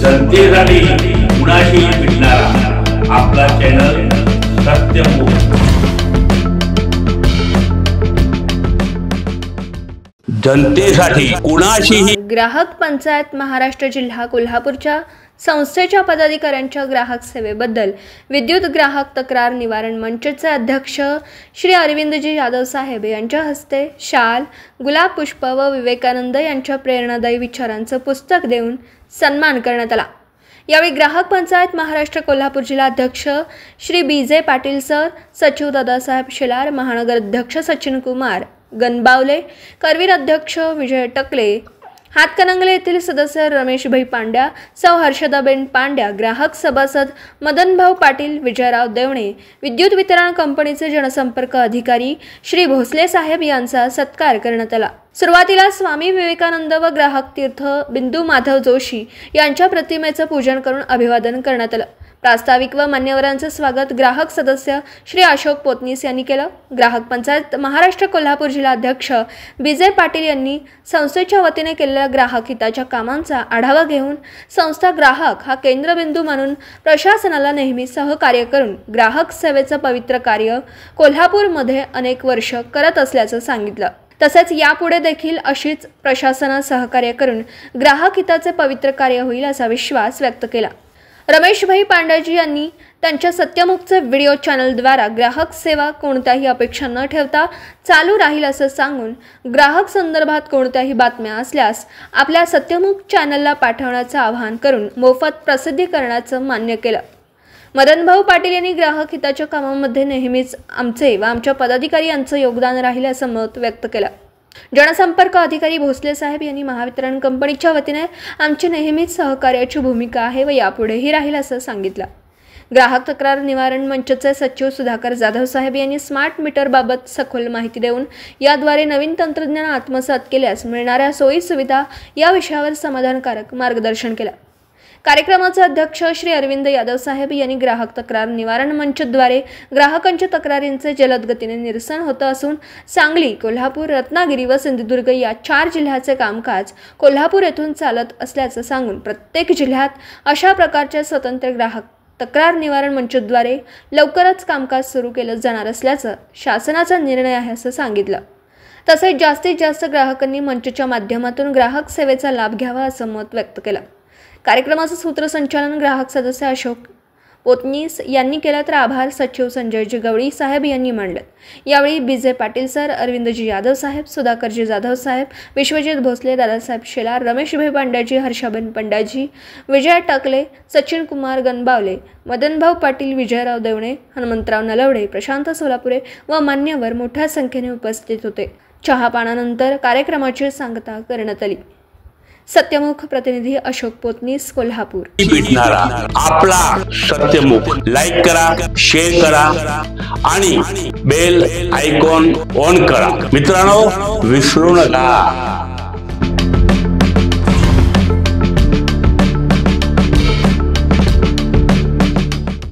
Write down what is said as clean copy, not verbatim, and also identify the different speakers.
Speaker 1: जनतेसाठी कुणाशी भेटणारा आपला चॅनल सत्यमुख। जनतेसाठी कुणाशीही।
Speaker 2: ग्राहक पंचायत महाराष्ट्र जिल्हा कोल्हापूरच्या संस्थेच्या पदाधिकाऱ्यांच्या ग्राहक सेवेबद्दल विद्युत ग्राहक तक्रार निवारण मंचचे अध्यक्ष श्री अरविंदजी यादव साहेब यांच्या हस्ते शाल, गुलाब पुष्प व विवेकानंद यांच्या प्रेरणादायी विचारांचं पुस्तक देऊन सन्मान करण्यात आला। यावेळी ग्राहक पंचायत महाराष्ट्र कोल्हापूर जिल्हा अध्यक्ष श्री बीजे पाटील सर, सचिव दादासाहेब शेलार, महानगर अध्यक्ष सचिन कुमार गणबावले, करवीर अध्यक्ष विजय टकले, हातकणंगले येथील सदस्य रमेशभाई पांड्या, सौ हर्षदाबेन पांड्या, ग्राहक सभासद मदनभाऊ पाटील, विजयराव देवणे, विद्युत वितरण कंपनीचे जनसंपर्क अधिकारी श्री भोसले साहेब यांचा सत्कार करण्यात आला। सुरुवातीला स्वामी विवेकानंद व ग्राहक तीर्थ बिंदू माधव जोशी यांच्या प्रतिमेचं पूजन करून अभिवादन करण्यात आलं। प्रास्ताविक व मान्यवरांचे स्वागत ग्राहक सदस्य श्री अशोक पोतनीस यांनी केलं। ग्राहक पंचायत महाराष्ट्र कोल्हापूर जिल्हा अध्यक्ष बीजे पाटील यांनी संस्थेच्या वतीने केलेल्या ग्राहक हिताच्या कामांचा आढावा घेऊन संस्था ग्राहक हा केंद्रबिंदू मानून प्रशासनाला नेहमी सहकार्य करून ग्राहक सेवेचं पवित्र कार्य कोल्हापूरमध्ये अनेक वर्ष करत असल्याचं सांगितलं। तसेच यापुढे देखील अशीच प्रशासनाला सहकार्य करून ग्राहक हिताचे पवित्र कार्य होईल असा विश्वास व्यक्त केला। रमेशभाई पांड्याजी यांनी त्यांच्या सत्यमुखचे व्हिडिओ चॅनलद्वारा ग्राहक सेवा कोणत्याही अपेक्षा न ठेवता चालू राहील असं सांगून ग्राहक संदर्भात कोणत्याही बातम्या असल्यास आपल्या सत्यमुख चॅनलला पाठवण्याचं आवाहन करून मोफत प्रसिद्धी करण्याचं मान्य केलं। मदनभाऊ पाटील यांनी ग्राहक हिताच्या कामामध्ये नेहमीच आमचे व आमच्या पदाधिकारी यांचं योगदान राहील असं मत व्यक्त केलं। जनसंपर्क अधिकारी भोसले साहेब यांनी महावितरण कंपनीच्या वतीने आमची नेहमीच सहकार्याची भूमिका आहे व यापुढेही राहील असं सांगितलं। ग्राहक तक्रार निवारण मंचचे सचिव सुधाकर जाधव साहेब यांनी स्मार्ट मीटर बाबत सखोल माहिती देऊन याद्वारे नवीन तंत्रज्ञान आत्मसात केल्यास मिळणाऱ्या सोयी सुविधा या विषयावर समाधानकारक मार्गदर्शन केलं। कार्यक्रमाचे अध्यक्ष श्री अरविंद यादव साहेब यांनी ग्राहक तक्रार निवारण मंचद्वारे ग्राहकांच्या तक्रारींचे जलद गतीने निरसन होतं असून सांगली, कोल्हापूर, रत्नागिरी व सिंधुदुर्ग या 4 जिल्ह्याचे कामकाज कोल्हापूर येथून चालत असल्याचं सांगून प्रत्येक जिल्ह्यात अशा प्रकारच्या स्वतंत्र ग्राहक तक्रार निवारण मंचद्वारे लवकरच कामकाज सुरू केलं जाणार असल्याचं शासनाचा निर्णय आहे असं सांगितलं। तसेच जास्तीत जास्त ग्राहकांनी मंचच्या माध्यमातून ग्राहक सेवेचा लाभ घ्यावा असं मत व्यक्त केलं। कार्यक्रमाचं सूत्रसंचालन ग्राहक सदस्य अशोक पोतनीस यांनी केलं तर आभार सचिव संजयजी गवळी साहेब यांनी मांडले। यावेळी बीजे पाटील सर, अरविंदजी यादव साहेब, सुधाकरजी जाधव साहेब, विश्वजित भोसले, दादासाहेब शेलार, रमेशभाई पांड्याजी, हर्षाबेन पांड्याजी, विजय टकले, सचिन कुमार गणबावले, मदनभाऊ पाटील, विजयराव देवणे, हनुमंतराव नलवडे, प्रशांत सोलापुरे व मान्यवर मोठ्या संख्येने उपस्थित होते। चहापानानंतर कार्यक्रमाची सांगता करण्यात आली। सत्यमुख प्रतिनिधी अशोक पोतनीस, कोल्हापूर।
Speaker 1: भेटणारा आपला सत्यमुख लाईक करा, शेअर करा आणि बेल आयकॉन ऑन करा। मित्रांनो, विसरू नका।